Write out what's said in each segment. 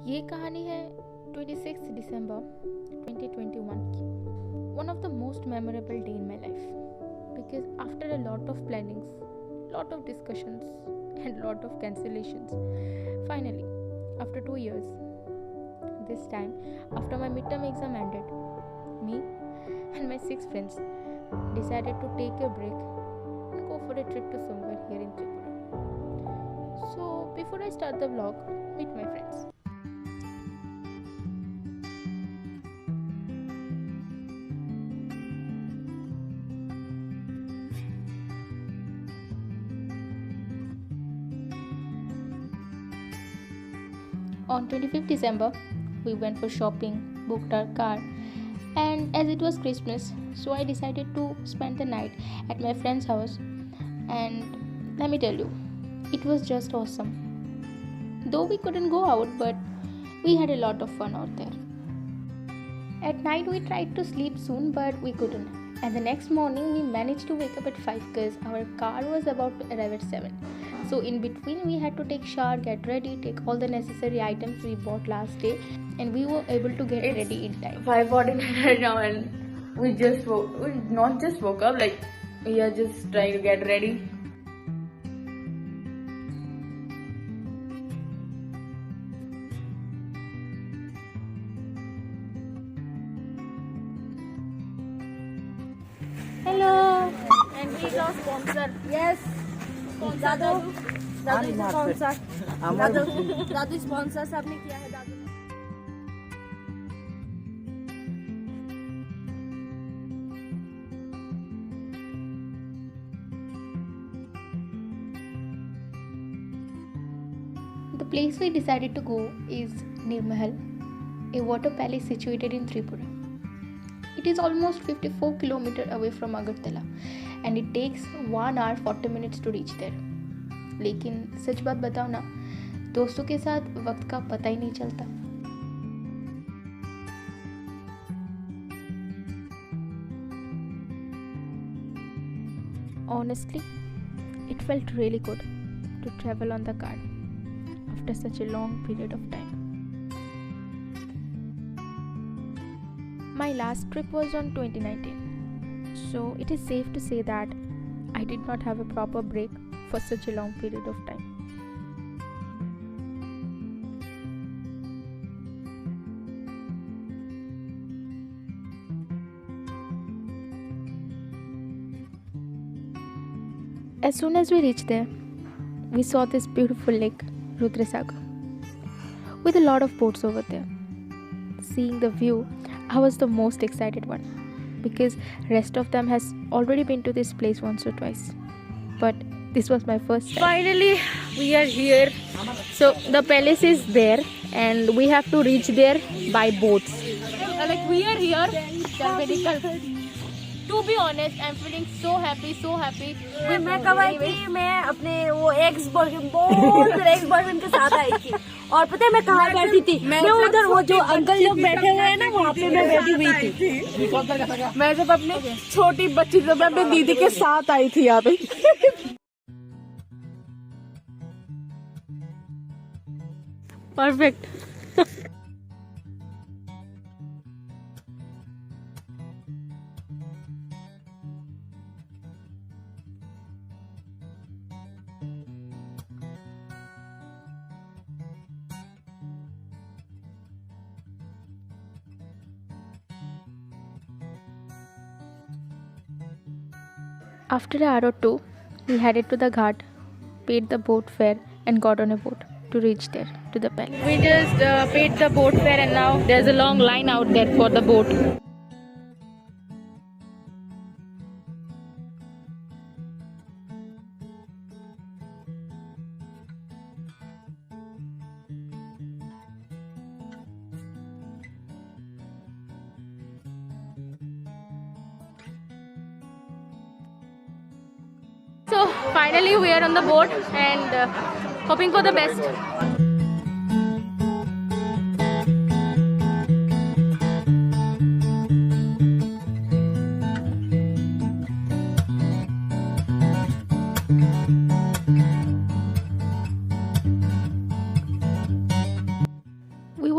ये कहानी है 26 दिसंबर 2021 की. One of the most memorable day in my life, because after a lot of plannings, lot of discussions and lot of cancellations, finally after 2 years, this time after my midterm exam ended, me and my 6 friends decided to take a break and go for a trip to somewhere here in Tripura. So before I start the vlog, meet my friends. On 25th December, we went for shopping, booked our car, and as it was Christmas, so I decided to spend the night at my friend's house. And let me tell you, it was just awesome. Though we couldn't go out, but we had a lot of fun out there. At night, we tried to sleep soon, but we couldn't. And the next morning, we managed to wake up at 5 because our car was about to arrive at 7. So in between, we had to take shower, get ready, take all the necessary items we bought last day, and we were able to get ready in time. 5:49 right now, and we not just woke up, like we are just trying to get ready. Hello, and we is our sponsor. Yes, Dadu is sponsor. Dadu sponsor सबने किया है. दादू The place we decided to go is Nirmahal, a water palace situated in Tripura. It is almost 54 kilometers away from Agartala and it takes 1 hour 40 minutes to reach there. लेकिन सच बात बताओ ना, दोस्तों के साथ वक्त का पता ही नहीं चलता. Honestly, it felt really good to travel on the car after such a long period of time. My last trip was on 2019, so it is safe to say that I did not have a proper break for such a long period of time. As soon as we reached there, we saw this beautiful lake, Rudrasagar, with a lot of boats over there. Seeing the view, I was the most excited one because rest of them has already been to this place once or twice, but this was my first time. Finally, we are here. So the palace is there, and we have to reach there by boats. Like we are here, to be honest, I'm feeling so happy. मैं कब आई थी? मैं अपने वो ex boyfriend के साथ आई थी. और पता है मैं कहाँ बैठी थी? मैं उधर वो जो अंकल लोग बैठे हुए हैं ना, वहाँ पे मैं बैठी हुई थी. मैं जब अपने छोटी बच्ची जब अपने दीदी के साथ आई थी यहाँ पे. Perfect. After an hour or two, we headed to the ghat, paid the boat fare, and got on a boat to reach there to the palace. We just paid the boat fare, and now there's a long line out there for the boat. So finally we are on the boat and hoping for the best.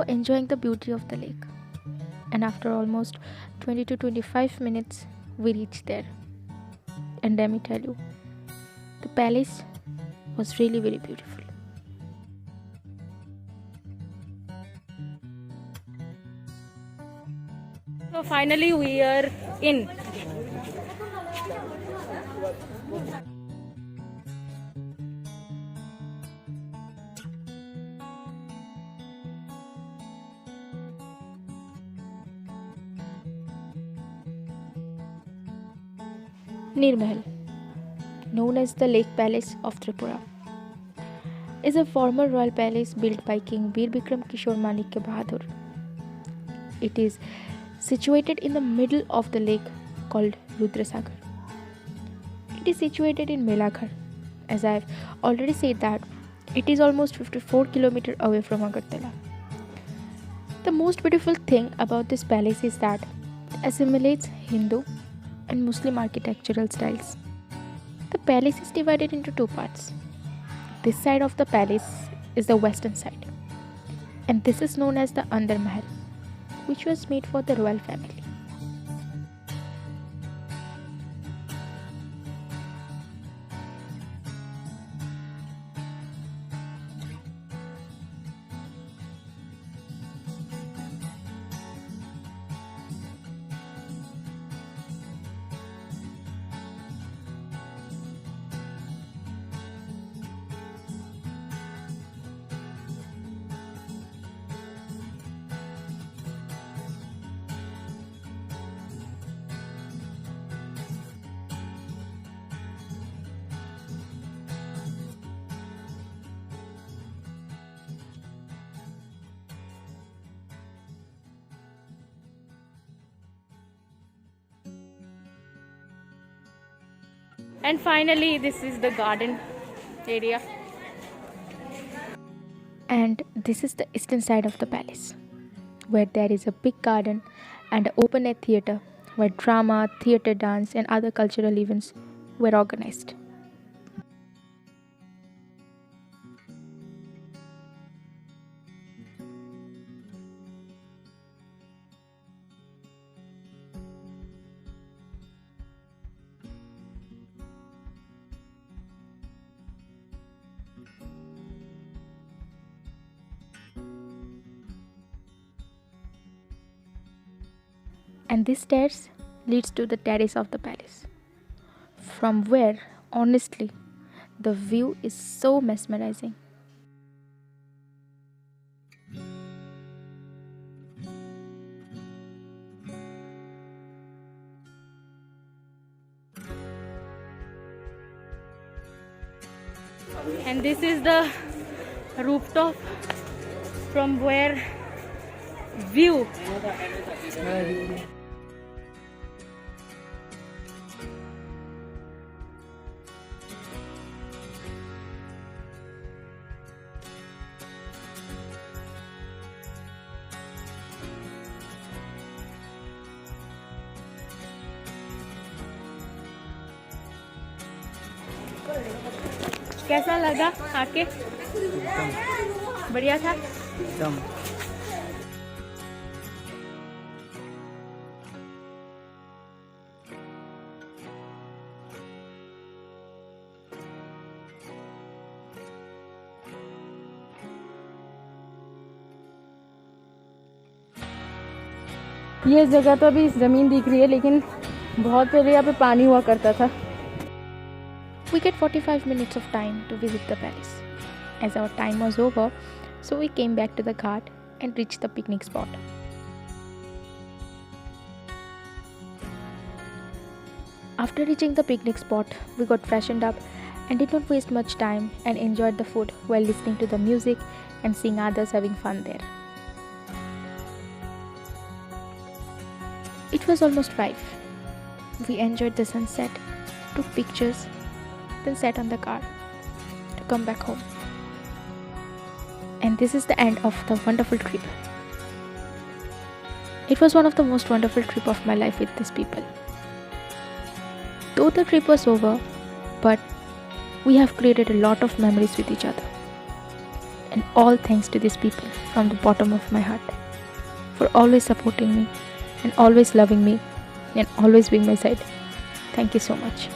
were enjoying the beauty of the lake. And after almost 20 to 25 minutes, we reached there. And let me tell you, the palace was really very beautiful. So finally we are in. Nirmahal, known as the Lake Palace of Tripura, is a former royal palace built by King Bir Bikram Kishore Manikya Bahadur. It is situated in the middle of the lake called Rudrasagar. It is situated in Melaghar. As I have already said that, it is almost 54 km away from Agartala. The most beautiful thing about this palace is that it assimilates Hindu and Muslim architectural styles. The palace is divided into two parts. This side of the palace is the western side, and this is known as the Andar Mahal, which was made for the royal family. And finally, this is the garden area. And this is the eastern side of the palace, where there is a big garden and an open air theatre where drama, theatre, dance, and other cultural events were organized. And this stairs leads to the terrace of the palace, from where, honestly, the view is so mesmerizing. And this is the rooftop from where view. कैसा लगा आके? बढ़िया था? एकदम। ये जगह तो अभी ज़मीन दिख रही है, लेकिन बहुत पहले यहाँ पे पानी हुआ करता था. We get 45 minutes of time to visit the palace. As our time was over, so we came back to the ghat and reached the picnic spot. After reaching the picnic spot, we got freshened up and did not waste much time and enjoyed the food while listening to the music and seeing others having fun there. It was almost 5. We enjoyed the sunset, took pictures, then sat on the car to come back home. And this is the end of the wonderful trip. It was one of the most wonderful trips of my life with these people. Though the trip was over, but we have created a lot of memories with each other. And all thanks to these people from the bottom of my heart for always supporting me and always loving me and always being my side. Thank you so much.